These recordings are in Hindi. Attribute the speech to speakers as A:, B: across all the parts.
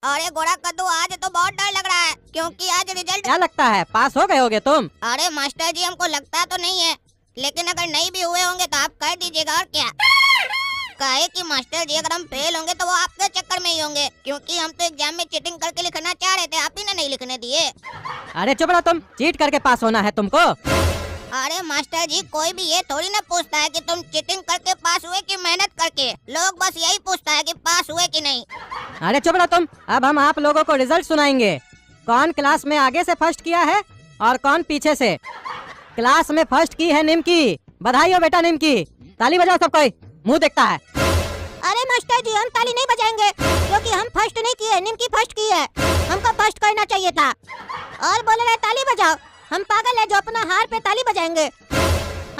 A: अरे गोरा कद्दू, आज तो बहुत डर लग रहा है क्योंकि आज रिजल्ट।
B: क्या लगता है पास हो गए होगे तुम?
A: अरे मास्टर जी, हमको लगता तो नहीं है, लेकिन अगर नहीं भी हुए होंगे तो आप कह दीजिएगा। और क्या कहे कि मास्टर जी अगर हम फेल होंगे तो वो आपके चक्कर में ही होंगे, क्योंकि हम तो एग्जाम में चीटिंग करके लिखना चाह रहे थे, आप ही ने नहीं लिखने दिए।
B: अरे चुप रहो तुम, चीट करके पास होना है तुमको।
A: अरे मास्टर जी, कोई भी ये थोड़ी ना पूछता है कि तुम चीटिंग करके पास हुए कि मेहनत करके, लोग बस यही पूछता है कि पास हुए कि नहीं।
B: अरे चुप रहो तुम, अब हम आप लोगों को रिजल्ट सुनाएंगे। कौन क्लास में आगे से फर्स्ट किया है और कौन पीछे से। क्लास में फर्स्ट की है निमकी, बधाई हो बेटा निमकी। ताली बजाओ सब कोई, मुंह देखता है।
A: अरे मास्टर जी, हम ताली नहीं बजाएंगे क्योंकि हम फर्स्ट नहीं किए, निमकी फर्स्ट की है, हमको फर्स्ट करना चाहिए था। और बोल रहे ताली बजाओ, हम पागल है जो अपना हार पे ताली बजाएंगे।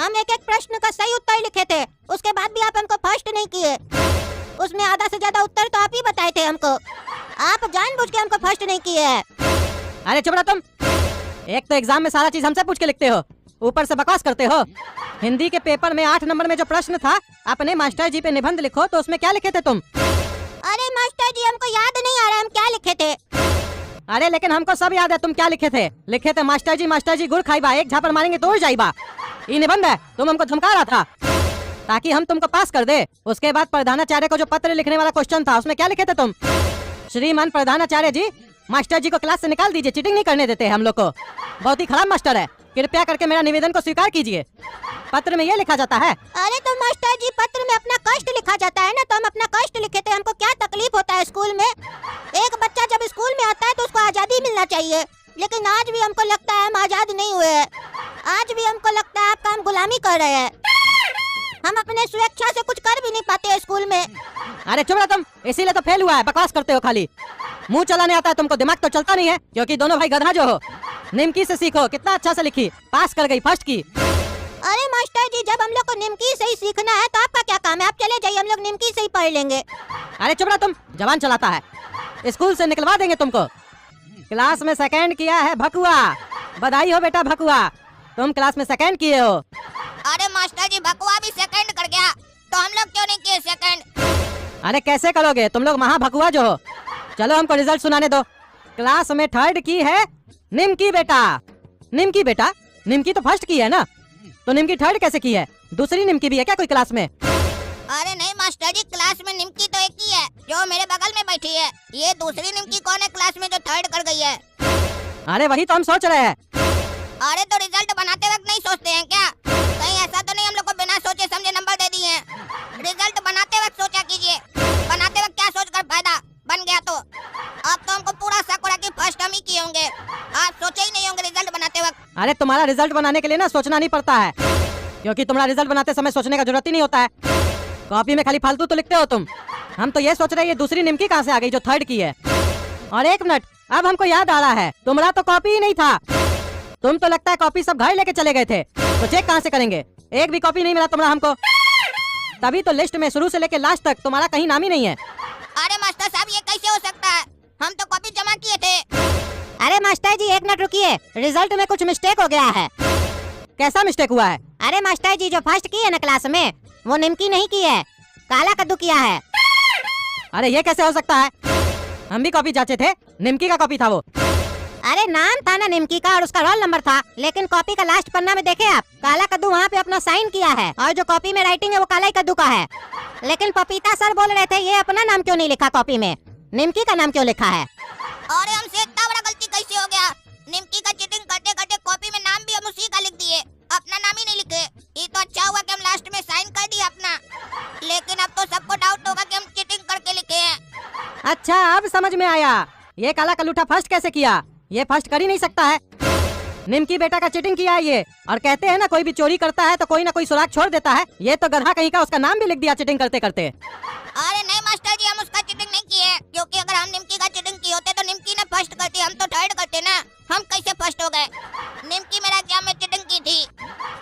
A: हम एक एक प्रश्न का सही उत्तर लिखे थे, उसके बाद भी आप हमको फर्स्ट नहीं किए। उसमें आधा से ज्यादा उत्तर तो आप ही बताए थे हमको, आप जानबूझ के हमको फर्स्ट नहीं किए है।
B: अरे चुप रहो तुम, एक तो एग्जाम में सारा चीज हमसे पूछ के लिखते हो, ऊपर से बकवास करते हो। हिंदी के पेपर में 8 नंबर में जो प्रश्न था, अपने मास्टर जी पे निबंध लिखो, तो उसमें क्या लिखे थे तुम?
A: अरे मास्टर जी, हमको याद नहीं आ रहा हम क्या लिखे थे।
B: अरे लेकिन हमको सब याद है तुम क्या लिखे थे। लिखे थे मास्टर जी गुड़ खाईबा, एक झापड़ मारेंगे तो उड़ जाइबा। ये निबंध है, तुम हमको धमका रहा था ताकि हम तुमको पास कर दे। उसके बाद प्रधानाचार्य को जो पत्र लिखने वाला क्वेश्चन था, उसमें क्या लिखे थे तुम? श्रीमान प्रधानाचार्य जी, मास्टर जी को क्लास से निकाल दीजिए, चीटिंग नहीं करने देते हम लोग को, बहुत ही खराब मास्टर है, कृपया करके मेरा निवेदन को स्वीकार कीजिए। पत्र में ये लिखा जाता है।
A: अरे तो मास्टर जी, पत्र में अपना कष्ट लिखा जाता है ना, तो हम अपना कष्ट लिखे थे। हमको क्या तकलीफ होता है स्कूल में। एक बच्चा जब स्कूल में आता है तो उसको आजादी मिलना चाहिए, लेकिन आज भी हमको लगता है हम आजाद नहीं हुए हैं। आज भी हमको लगता है आपका हम गुलामी कर रहे हैं, हम अपने स्वेच्छा से कुछ कर भी नहीं पाते हैं स्कूल में।
B: अरे चुप रहो तुम, इसीलिए तो फेल हुआ है, बकवास करते हो खाली। मुंह चलाने आता है तुमको, दिमाग तो चलता नहीं है, क्योंकि दोनों भाई गधा जो हो। निमकी से सीखो, कितना अच्छा से लिखी, पास कर गई, फर्स्ट की।
A: अरे मास्टर जी, जब हम लोग को निमकी से ही सीखना है तो आपका क्या काम है, आप चले जाइए, हम लोग निमकी से ही पढ़ लेंगे।
B: अरे चुप रहो तुम, जवान चलाता है, स्कूल से निकलवा देंगे तुमको। क्लास में सेकंड किया है भकुआ, बधाई हो बेटा भकुआ, तुम क्लास में सेकंड किए हो।
A: अरे मास्टर जी, भकुआ भी सेकंड कर गया, तो हम लोग क्यों नहीं किए सेकंड?
B: अरे कैसे करोगे, तुम लोग महा भकुआ जो हो। चलो हमको रिजल्ट सुनाने दो। क्लास में थर्ड की है निमकी बेटा। निमकी बेटा, निमकी तो फर्स्ट की है ना, तो निमकी थर्ड कैसे की है? दूसरी निमकी भी है क्या कोई क्लास में?
A: अरे नहीं मास्टर जी, क्लास में निमकी तो एक ही है जो मेरे बगल में बैठी है। ये दूसरी निमकी कौन है क्लास में जो थर्ड कर गई है?
B: अरे वही तो हम सोच रहे हैं।
A: अरे तो रिजल्ट बनाते वक्त नहीं सोचते हैं क्या? कहीं ऐसा तो नहीं हम लोग को बिना सोचे समझे नंबर दे दिए हैं? रिजल्ट बनाते वक्त सोचा कीजिए, बनाते वक्त क्या सोचकर फायदा, बन गया तो। अब तो हमको पूरा शक हो रहा कि फर्स्ट हम ही किए होंगे, आप सोचे ही नहीं होंगे रिजल्ट बनाते वक्त।
B: अरे तुम्हारा रिजल्ट बनाने के लिए ना सोचना नहीं पड़ता है, क्योंकि तुम्हारा रिजल्ट बनाते समय सोचने का जरूरत ही नहीं होता है। कॉपी में खाली फालतू तो लिखते हो तुम। हम तो ये सोच रहे हैं ये दूसरी निमकी कहाँ से आ गई जो थर्ड की है। और एक मिनट, अब हमको याद आ रहा है, तुम्हारा तो कॉपी ही नहीं था। तुम तो लगता है कॉपी सब घर लेके चले गए थे, तो चेक कहाँ से करेंगे? एक भी कॉपी नहीं मिला तुम्हारा हमको, तभी तो लिस्ट में शुरू से लेके लास्ट तक तुम्हारा कहीं नाम ही नहीं है।
A: अरे मास्टर साहब, ये कैसे हो सकता है, हम तो कॉपी जमा किए थे।
B: अरे मास्टर जी एक मिनट रुकिए, रिजल्ट में कुछ मिस्टेक हो गया है। कैसा मिस्टेक हुआ है?
A: अरे मास्टर जी, जो फर्स्ट की है ना क्लास में, वो निमकी नहीं की है, काला कद्दू किया है।
B: अरे ये कैसे हो सकता है? हम भी कॉपी जांचे थे, निमकी का कॉपी था वो।
A: अरे नाम था ना निमकी का और उसका रोल नंबर था, लेकिन कॉपी का लास्ट पन्ना में देखे आप, काला कद्दू वहाँ पे अपना साइन किया है, और जो कॉपी में राइटिंग है वो काला कद्दू का है। लेकिन पपीता सर बोल रहे थे ये अपना नाम क्यों नहीं लिखा कॉपी में, निमकी का नाम क्यों लिखा है? अरे हमसे इतना बड़ा गलती कैसे हो गया? निमकी का चीटिंग करते करते कॉपी में नाम भी हम उसी का लिख दिए, अपना नाम ही नहीं लिखे। ये तो अच्छा हुआ कि हम लास्ट में साइन कर दिए अपना, लेकिन अब तो सबको डाउट होगा कि हम चीटिंग करके लिखे हैं।
B: अच्छा अब समझ में आया, ये काला कलूठा फर्स्ट कैसे किया? ये फर्स्ट कर ही नहीं सकता है। निमकी बेटा का चीटिंग किया है ये, और कहते हैं ना कोई भी चोरी करता है तो कोई ना कोई सुराग छोड़ देता है। ये तो गधा कहीं का उसका नाम भी लिख दिया चीटिंग करते करते।
A: अरे नहीं मास्टर जी, हम उसका चीटिंग नहीं किए, क्योंकि अगर हम निमकी का चीटिंग किए होते तो निमकी ने फर्स्ट करती, हम तो थर्ड करते ना। हम कैसे फर्स्ट हो गए? निमकी मेरा एग्जाम में चीटिंग की थी।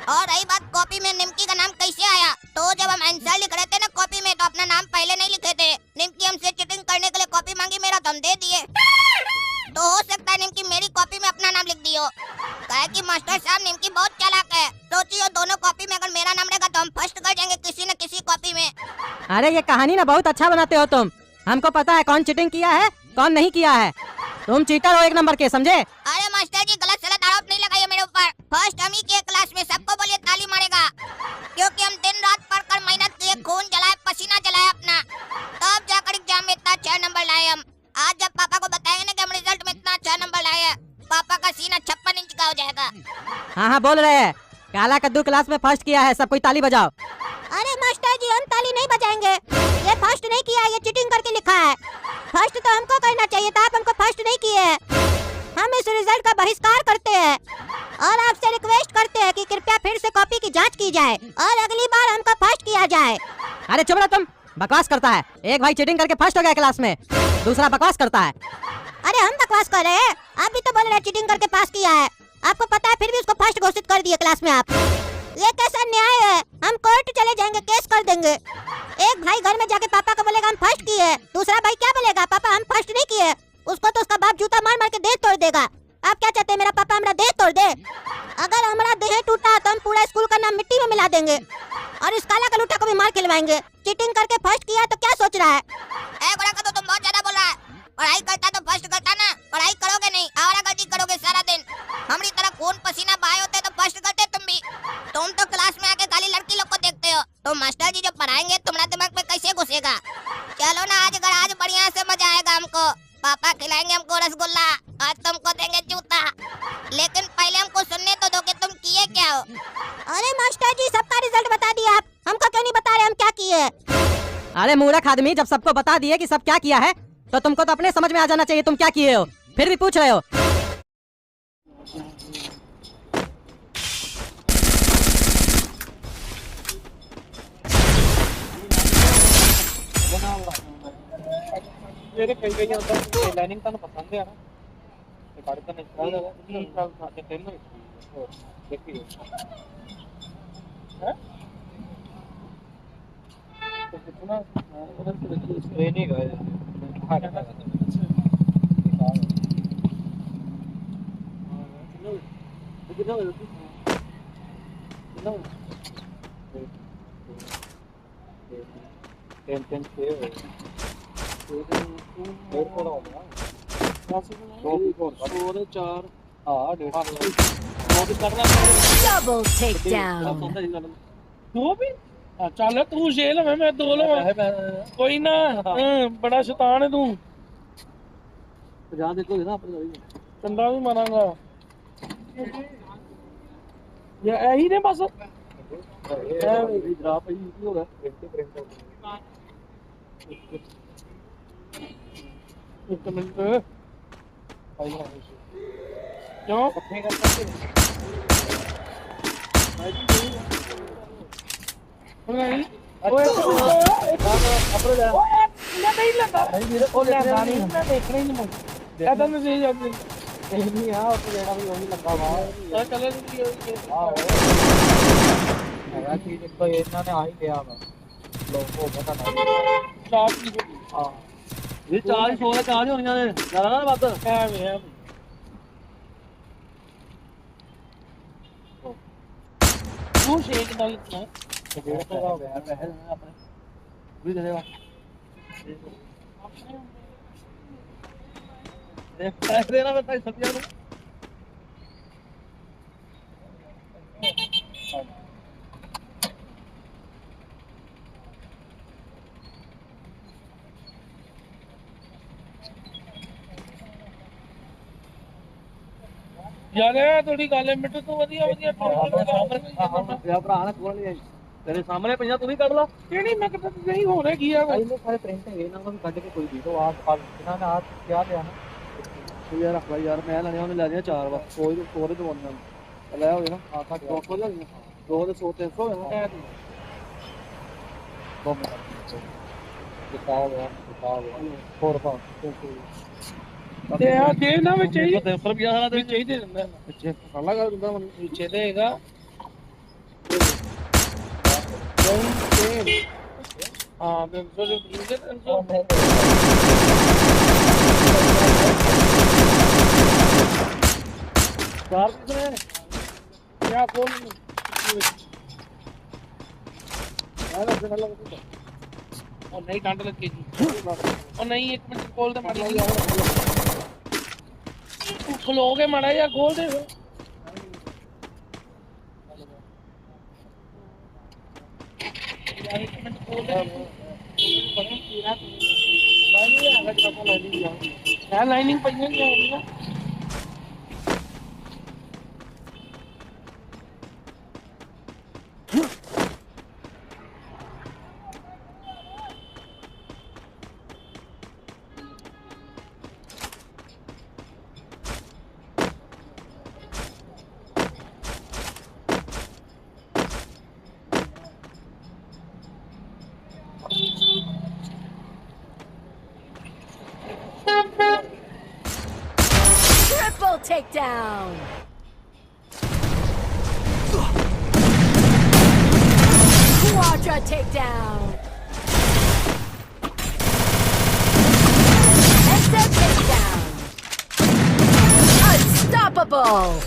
A: और रही बात कॉपी में निमकी का नाम कैसे आया, तो जब हम आंसर लिख रहे थे ना कॉपी में, तो अपना नाम पहले नहीं लिखे थे। निमकी हमसे चीटिंग करने के लिए कॉपी मांगी मेरा, तो हम दे दिए। तो हो सकता है निमकी मेरी कॉपी में अपना नाम लिख दी हो। कहे कि मास्टर साहब निमकी बहुत चालाक है, सोचिए दोनों कॉपी में अगर मेरा नाम रहेगा तो हम फर्स्ट कर जाएंगे किसी न किसी कॉपी में।
B: अरे ये कहानी ना बहुत अच्छा बनाते हो तुम, हमको पता है कौन चीटिंग किया है कौन नहीं किया है। तुम चीटर हो 1 नंबर के, समझे?
A: अरे मास्टर जी गलत सलत आरोप नहीं लगाइए मेरे ऊपर। फर्स्ट हम ही किए क्लास में, सबको बोलिए ताली मारेगा, क्योंकि हम दिन रात पढ़कर मेहनत किए, खून जलाए, पसीना जलाए अपना, तब जाकर एग्जाम में इतना 6 नंबर लाए हम। आज जब पापा को बताएंगे ना कि हम रिजल्ट में इतना 6 नंबर लाए हैं, पापा का सीना 56 इंच का हो जाएगा।
B: हाँ बोल रहे हैं। काला कद्दू क्लास में फर्स्ट किया है, सब कोई ताली बजाओ।
A: अरे मास्टर जी हम ताली नहीं बजाएंगे, ये फर्स्ट नहीं किया, ये चीटिंग करके लिखा है। फर्स्ट तो हमको करना चाहिए था, आप हमको फर्स्ट नहीं किए। हम इस रिजल्ट का बहिष्कार करते हैं और आपसे रिक्वेस्ट करते हैं कि कृपया फिर से कॉपी की जांच की जाए और अगली बार हमको फर्स्ट किया जाए।
B: अरे चुप रहो तुम, बकवास करता है। एक भाई चीटिंग करके फर्स्ट हो गया क्लास में, दूसरा बकवास करता है।
A: अरे हम बकवास कर रहे हैं, आप भी तो बोल रहे हैं चीटिंग करके पास किया है। आपको पता है फिर भी उसको फर्स्ट घोषित कर दिए क्लास में आप। ये कैसा न्याय है? हम कोर्ट चले जाएंगे, केस कर देंगे। एक भाई घर में जाके पापा को बोलेगा हम फर्स्ट किए, दूसरा भाई क्या बोलेगा? पापा हम फर्स्ट नहीं किए। उसको तो उसका बाप जूता मार मार के देह तोड़ देगा। आप क्या चाहते हैं, मेरा पापा हमारा देह तोड़ दे? अगर हमारा देह टूटा तो हम पूरा स्कूल का नाम मिट्टी में मिला देंगे और इस काला कलूटा को भी मार खिलवाएंगे। चीटिंग करके फर्स्ट किया तो क्या सोच रहा है? तो तुम बहुत ज्यादा बोल रहा है। पढ़ाई करता तो फर्स्ट करता ना, पढ़ाई करोगे नहीं, आवारागर्दी करोगे सारा दिन। हमारी तरह खून पसीना बहाए होते तो फर्स्ट करते तुम भी। तुम तो क्लास में आके खाली लड़की लोग को देखते हो। तो मास्टर जी जो पढ़ाएंगे तुम्हारा दिमाग में कैसे घुसेगा? चलो ना आज बढ़िया से मजा आएगा हमको। पापा खिलाएंगे हमको रसगुल्ला और तुमको देंगे जूता। लेकिन पहले हमको सुनने तो दो कि तुम किए क्या हो। अरे मास्टर जी सबका रिजल्ट बता दिया आप, हमको क्यों नहीं बता रहे हम क्या किए?
B: अरे मूर्ख आदमी, जब सबको बता दिए कि सब क्या किया है तो तुमको तो अपने समझ में आ जाना चाहिए तुम क्या किए हो, फिर भी पूछ रहे हो।
C: ਮੇਰੇ ਕਈ ਕਈ ਆਉਂਦਾ ਤੇ ਲਾਈਨਿੰਗ ਤੁਹਾਨੂੰ ਪਸੰਦ ਆ ਨਾ ਤੇ ਕੱਢ ਕੇ ਨਿਕਲਦਾ ਹੈ ਇਹ ਸਾਲ ਸਾਡੇ ਤਿੰਨ ਹੋਏ ਦੇਖੀ ਹੈ ਤੇ ਕਿਤਨਾ ਉਹਦਾ ਵਿੱਚ ਸਪਰੇ ਨਹੀਂ ਗਏ ਹਾਂ ਤਿੰਨ ਛੇ ਹੋਏ
D: Double takedown.
C: ਦੋ ਵੀ ਚੱਲ ਤੂੰ 6 ਲਵੇਂ ਮੈਂ 2 ਲਵਾਂ ਕੋਈ ਨਾ ਬੜਾ ਸ਼ੈਤਾਨ ਹੈ ਤੂੰ 50 ਦੇਖੋ ਨਾ ਆਪਣੇ ਚੰਦਾ ਵੀ ਮਾਰਾਂਗਾ ਇਹ ਇਹੀ ਨੇ ਬਸ ਇਹ ਡਰਾਪ ਹੀ ਕੀ ਹੋਗਾ ਇੱਕ ਮਿੰਟ ਕਿਉਂ ਪੱਠੇ ਕਰਕੇ ਓਏ ਆਪਣੇ ਲੈ ਓਏ ਨਹੀਂ ਲੈਂਦਾ ਉਹ ਲੈਂਦਾ ਨਹੀਂ ਮੈਂ ਦੇਖਣਾ ਹੀ ਨਹੀਂ ਮੈਂ ਤਾਂ ਨਹੀਂ ਸਹੀ ਜਾਂਦੀ ਨਹੀਂ ਆ ਉਹ ਜਿਹੜਾ ਵੀ ਉਹੀ ਲੱਗਾ ਵਾ ਕਲਰ ਦੀ ਆਹੋ ਹੈਗਾ ਚੀਜ਼ ਇੱਕ ਇਹਨਾਂ ਨੇ ਆ ਹੀ ਲਿਆ ਵਾ ਲੋਕੋ ਪਤਾ ਨਹੀਂ ਚਾਰ ਦੀ ਹਾਂ ਇਹ 400 ਦਾ ਚਾਰ ਹੋਣੀਆਂ ਨੇ ਜ਼ਿਆਦਾ ਨਾ ਵੱਧ ਐਵੇਂ ਤੂੰ ਸ਼ੇਕ ਨਾਲ ਲਿਖਣਾ ਜਿਹੜਾ ਤੋਂ ਹੋ ਗਿਆ ਪੈਸੇ ਆਪਣੇ ਵੀ ਦੇ ਦੇਗਾ ਇਹ ਪੈਸੇ ਦੇਣਾ ਮੈਂ ਤਾਂ ਸੱਤਿਆ ਨੂੰ ਯਾਰ ਇਹ ਥੋੜੀ ਗੱਲ ਹੈ ਮਿੱਟੂ ਤੂੰ ਵਧੀਆ ਭਰਾ ਨਾ ਕੋਲ ਨਹੀਂ ਤੇਰੇ ਸਾਹਮਣੇ ਪਈਆਂ ਤੂੰ ਵੀ ਕੱਢ ਲਾ ਕਿਹੜੀ ਮੈਂ ਕਿਹਾ ਨਹੀਂ ਹੋ ਰਿਹਾ ਕੀ ਆ ਇਹਨੇ ਸਾਰੇ ਪ੍ਰਿੰਟ ਹੈਗੇ ਇਹਨਾਂ ਨੂੰ ਵੀ ਕੱਢ ਕੇ ਕੋਈ ਵੀ ਤੋਂ ਆਪ ਇਹਨਾਂ ਨੇ ਆਪ ਕਿਹਾ ਲਿਆ ਨਾ ਤੂੰ ਯਾਰ ਰੱਖ ਲੈ ਯਾਰ ਮੈਂ ਲੈਣੇ ਉਹਨੇ ਲੈ ਲਿਆ 4 ਵਾਰ ਕੋਈ ਕੋਰੇ ਦਵਾਉਣਾ ਲੈ ਹੋ ਗਿਆ ਨਾ ਆਖਾ 200 ਲੈ ਲਿਆ 2 ਦੇ 100 300 ਹੈ ਨਾ ਬਹੁਤ ਕਿਤਾਬ ਹੈ ਹੋਰ ਪਾ ਤੇ ਆ ਦੇ ਨਾ ਵਿੱਚ ਹੀ 300 ਰੁਪਿਆ ਸਾਰਾ ਦੇ ਚਾਹੀਦੇ ਦਿੰਦਾ ਪਿੱਛੇ ਸਾਲਾ ਕਰ ਦਿੰਦਾ ਮੈਨੂੰ ਪਿੱਛੇ ਤੇ ਹੈਗਾ ਹਾਂ 300 ਦੇ ਪ੍ਰੀਜੇ 300 ਚਾਰ ਕਿਤਨੇ ਕਿਆ ਕੋਲ ਆ ਨਾ ਜਨਾ ਲੱਗ ਉਹ ਨਹੀਂ ਠੰਡ ਲੱਗੇਗੀ ਉਹ ਨਹੀਂ ਇੱਕ ਮਿੰਟ ਖੋਲ ਦੇ ਮਾੜੀ ਜੀ ਖਲੋ ਕੇ ਮਾੜਾ ਜਿਹਾ ਖੋਲ ਦੇ ਯਾਰ ਇੱਕ ਮਿੰਟ ਖੋਲ ਦੇ ਬੜਾ ਕੀੜਾ ਬਾਈ ਆ ਗਿਆ ਤਾਂ ਲਾਈਨਿੰਗ ਆ ਲਾਈਨਿੰਗ ਪਈਆਂ ਨਹੀਂ ਆਉਂਦੀਆਂ
D: Triple takedown. Quadra takedown. Extra takedown. Unstoppable.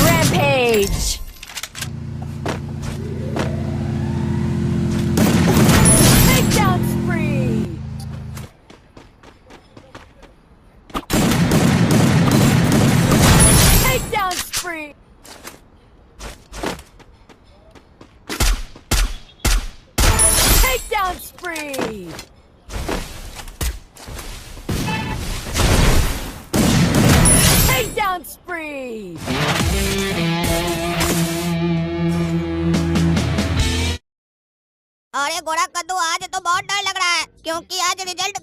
D: Rampage. Takedown spree. Takedown spree. Takedown spree. Takedown spree.
A: अरे गोरा कद्दू आज तो बहुत डर लग रहा है क्योंकि आज रिजल्ट